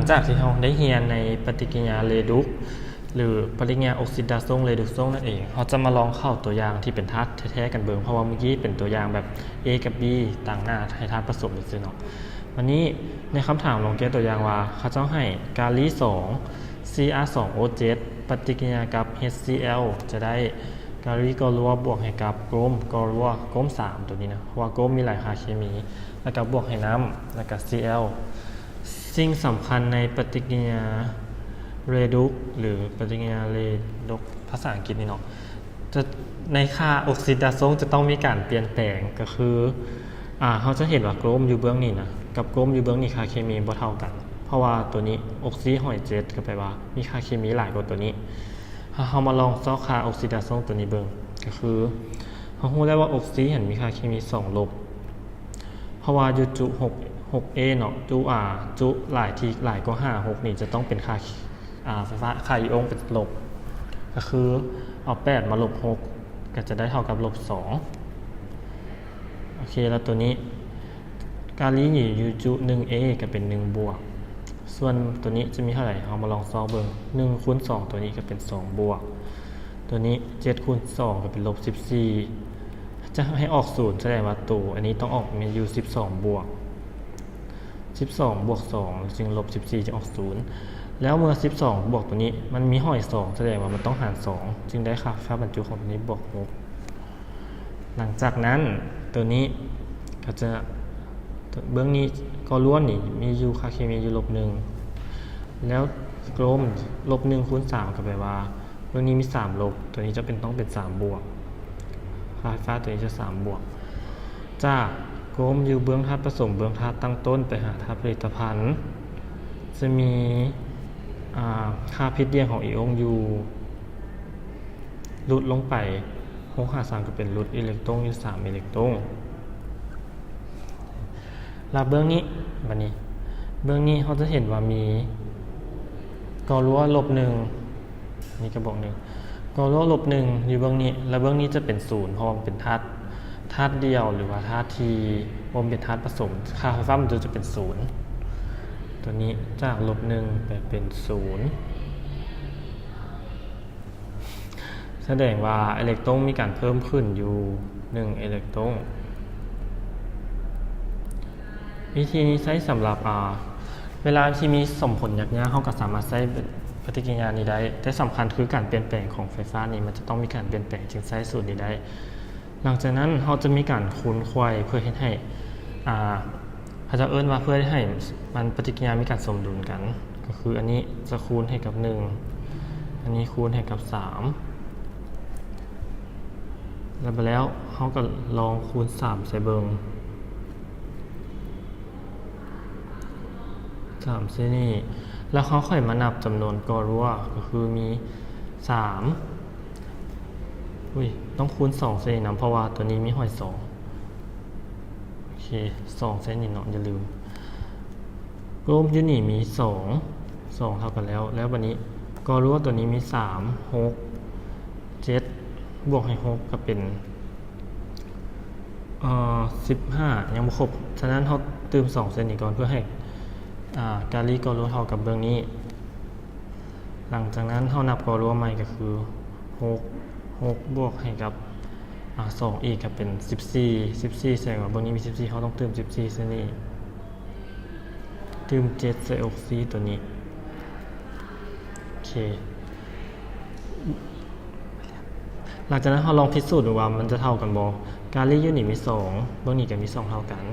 งจากที่เราได้เรียนในปฏิกิริยาเรดุกหรือปฏิกิริยาออกซิดาซงเรดุกซงนั่นเองเราจะมาลองเข้าตัวอย่างที่เป็นธาตุแท้ๆกันเบิ่งเพราะว่าเมื่อกี้เป็นตัวอย่างแบบ A กับ B ต่างหน้าให้ธาตุผสมซื่อๆเนาะวันนี้ในคำถามลองแก้ตัวอย่างว่าเขาจะให้กาลี2 Cr2O7 ปฏิกิริยากับ HCl จะได้กาลีกรัวบวกให้กับกรมกรัวกรม3ตัวนี้นะเพราะว่ากรมมีหลายค่าเคมีแล้วก็บวกให้น้ำแล้วก็ Cl สิ่งสำคัญในปฏิกิริยาเรดุกหรือปฏิกิริยาเรดุกภาษาอังกฤษนี่เนาะจะในค่าออกซิดาซงจะต้องมีการเปลี่ยนแปลงก็คือเขาจะเห็นว่ากรมอยู่เบื้องนี้นะกับกรมอยู่เบื้องนี้ค่าเคมีบ่เท่ากันเพราะว่าตัวนี้ออกซิหอยเจ็ดก็แปลว่ามีค่าเคมีหลายกว่าตัวนี้ถ้าเรามาลองซอกค่าออกซิดาซงตัวนี้เบิ่งก็คือเรารู้ได้ว่าออกซิเห็นมีค่าเคมี2 ลบเพราะว่าอยู่จุ6A เนาะจุหลายที่หลายกว่า6นี่จะต้องเป็นค่าไฟฟ้าค่าอิออนเป็นลบก็คือเอา8มาลบ6ก็จะได้เท่ากับ-2โอเคแล้วตัวนี้กาลีอยู่จุ 1A ก็เป็น1 บวกส่วนตัวนี้จะมีเท่าไหร่เอามาลองซอกเบิ่ง1คูณ2ตัวนี้ก็เป็น2 บวกตัวนี้7คูณ2ก็เป็น-14จะให้ออก0แสดงว่าตัวอันนี้ต้องออกมีอยู่12 บวก12 บวก 2จึง-14จะออก0แล้วเมื่อ12บวกตัวนี้มันมีห้อย2แสดงว่ามันต้องหาร2จึงได้ค่าบรรจุของตัวนี้บวก6หลังจากนั้นตัวนี้ก็จะเบื้องนี้ก็ล้วนนี่มีอยู่ค่าเคมีอยู่-1แล้วกรม-1คูณ3ก็แปลว่าเบื้องนี้มี3 ลบตัวนี้จะต้องเป็น3 บวกค่าไฟฟ้าตัวนี้จะ3 บวกจากกรมอยู่เบื้องธาตุผสมเบื้องธาตุตั้งต้นไปหาธาตุผลิตภัณฑ์จะมีค่าพิษเดียงของอิออนอยู่ลดลงไป6-3ก็เป็นลดอิเล็กตรอนอยู่3 อิเล็กตรอนแล้วเบื้องนี้บัดนี้เบื้องนี้เขาจะเห็นว่ามีกรัว-1นี่ก็บอก1กรัว-1อยู่เบื้องนี้แล้วเบื้องนี้จะเป็น0เพราะมันเป็นธาตุเดียวหรือว่าธาตุที่บ่เป็นธาตุผสมค่าไฟฟ้ามันจะเป็น0ตัวนี้จาก-1ไปเป็น0แสดงว่าอิเล็กตรอนมีการเพิ่มขึ้นอยู่1 อิเล็กตรอนวิธีนี้ใช้สำหรับเวลาที่มีสมผลยากๆเขาก็สามารถใช้ปฏิกิริยานี้ได้แต่สำคัญคือการเปลี่ยนแปลงของไฟฟ้านี้มันจะต้องมีการเปลี่ยนแปลงจึงใช้สูตรนี้ได้หลังจากนั้นเราจะมีการคูณควายเพื่อให้เขาจะว่าเพื่อให้มันปฏิกิริยามีการสมดุลกันก็คืออันนี้จะคูณให้กับ1อันนี้คูณให้กับ3แล้วไปแล้วเขาก็ลองคูณ3ใส่เบิ่ง3เส้นนี้แล้วเขาค่อยมานับจำนวนกรัวก็คือมี3ต้องคูณ2เส้นนะเพราะว่าตัวนี้มีห้อย2โอเค2เส้นนี่เนาะอย่าลืมกลมอยู่นี่มี2เท่ากันแล้ววันนี้กรัวตัวนี้มี3 6 7บวกให้6ก็เป็น15ยังบ่ครบฉะนั้นเราเติม2เส้นนี้ก่อนเพื่อให้กาลีกรัวเท่ากับเบื้องนี้หลังจากนั้นเรานับกรัวใหม่ก็คือ6บวกให้กับ2อีกก็เป็น14แสดงว่าเบื้องนี้มี14เขาต้องเติม14เส้นนี้เติม7ใส่ออกซิตัวนี้โอเคหลังจากนั้นเราลองพิสูจน์ดูว่ามันจะเท่ากันบ่กาลีอยู่นี่มี2เบื้องนี้ก็มี2เท่ากัน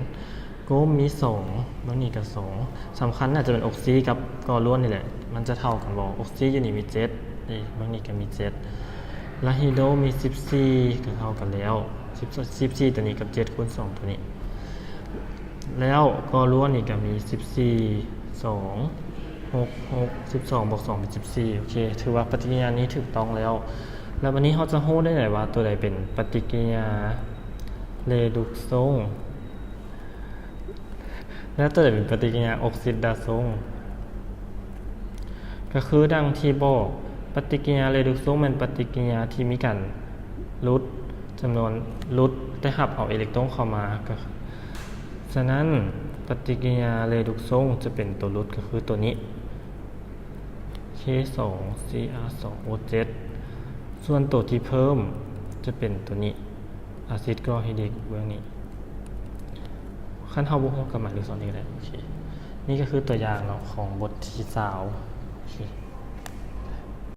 กรมมี2บางนี้ก็2สำคัญอาจจะเป็นออกซิกับกรัวนี่แหละมันจะเท่ากันบ่ออกซิอยู่นี่มี7นี่บางนี้ก็มี7แล้วฮีโดมี14ก็เท่ากันแล้ว14ตัวนี้กับ7คูณ2ตัวนี้แล้วกรัวนี่ก็มี14 2 6 12บวก2เป็น14โอเคถือว่าปฏิกิริยานี้ถูกต้องแล้ววันนี้เราจะรู้ได้ไหนว่าตัวใดเป็นปฏิกิริยาเรดุกซงและตัวเป็นปฏิกิริยาออกซิดาซงก็คือดังที่บอกปฏิกิริยาเรดุกซงเป็นปฏิกิริยาที่มีการลดจำนวนลดได้รับเอาอิเล็กตรอนเข้ามาก็ฉะนั้น ปฏิกิริยาเรดุกซ่งจะเป็นตัวลดก็คือตัวนี้ K2Cr2O7 ส่วนตัวที่เพิ่มจะเป็นตัวนี้อะซิดกรอฮิดริกเบื้องนี้ขั้นเฮาบ่ฮู้กับหมายเลข2นี่ก็ได้โอเคนี่ก็คือตัวอย่างเนาะของบทที่20โอเค